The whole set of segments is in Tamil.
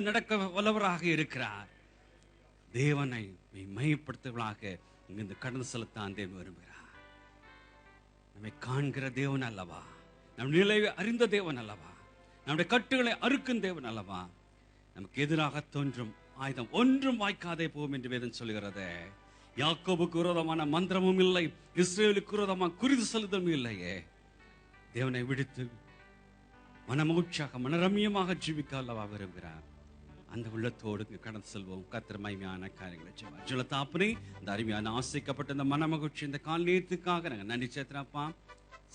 நடக்க வல்லவராக இருக்கிறார். தேவனை மையப்படுத்துவதாக இங்கிருந்து கடந்து செலுத்தான் தேவன் விரும்புகிறார். நம்மை காண்கிற தேவன் அல்லவா, நம் நிலையை அறிந்த தேவன் அல்லவா, நம்முடைய கட்டுகளை அறுக்கும் தேவன் அல்லவா. நமக்கு எதிராக தோன்றும் ஆயுதம் ஒன்றும் வாய்க்காதே போகும் என்று வேதம் சொல்கிறது. யாக்கோபுக்கு விரோதமான மந்திரமும் இல்லை, இஸ்ரேலுக்கு விரோதமான குறிது செலுத்தலும் இல்லையே. தேவனை விடுத்து மனமூச்சாக மனரம்யமாக ஜீவிக்க அல்லவா விரும்புகிறார். அந்த உள்ளத்தோடு கடந்து செல்வோம். கர்த்தர் மகிமையான காரியங்களை செய்வார். ஜலதாப்பனே, இந்த அருமையான ஆசைக்கப்பட்ட இந்த மனமகிழ்ச்சி இந்த காலையத்துக்காக நாங்கள் நன்றி சேர்த்துறப்பா.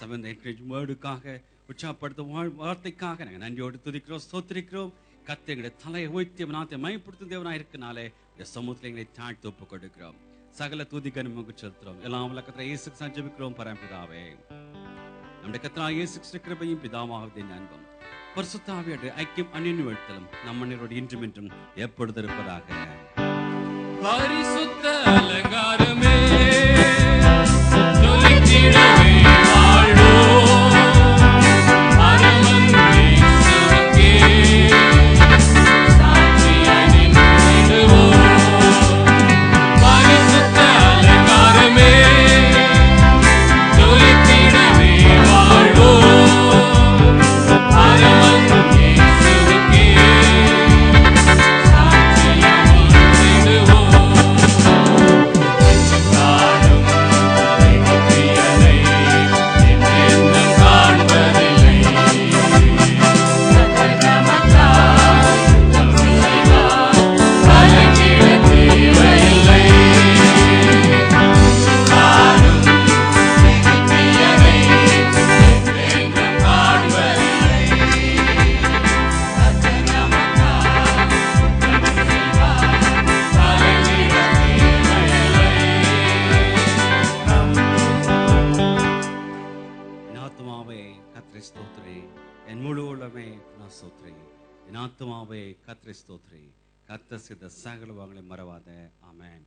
சமந்த வேர்டுக்காக உற்சாகப்படுத்தும் வார்த்தைக்காக நாங்கள் நன்றியோடு துதிக்கிறோம், ஸ்தோத்திரிக்கிறோம். கர்த்தர் எங்களுடைய தலையை உயர்த்தி நாத்தை மயப்படுத்தும் தேவனாக இருக்கனாலே இந்த சமூகத்தில் எங்களை தாழ்த்து ஒப்புக் கொடுக்கிறோம். சகல துதிக்க நமக்கு செலுத்துறோம். எல்லாம் கர்த்தர் இயேசுக்கு சஞ்சபிக்கிறோம். பரம்பிதாவே, நம்முடைய கர்த்தராகிய இயேசு கிருபையும் பிதாவாகிய அன்பும் பரிசுத்த ஆவியோட ஐக்கியம் அந்நியப்படுத்தலும் நம் மனிதரோடு இன்றும் என்றும் எப்பொழுது இருப்பதாக. பரிசுத்த அலங்காரமே தொலைத்திடவே வாழ்வோம். அரமன் இயேசுவுக்கே சாட்சியாய் நின்றிடுவோம். பரிசுத்த அலங்காரமே தொலைத்திடவே வாழ்வோம். என் முழு உள்ளமே ஸ்தோத்திரி. என் ஆத்துமாவே கர்த்தரை ஸ்தோத்திரி. கர்த்தர் செய்த சகல வாங்களை மறவாத. ஆமென்.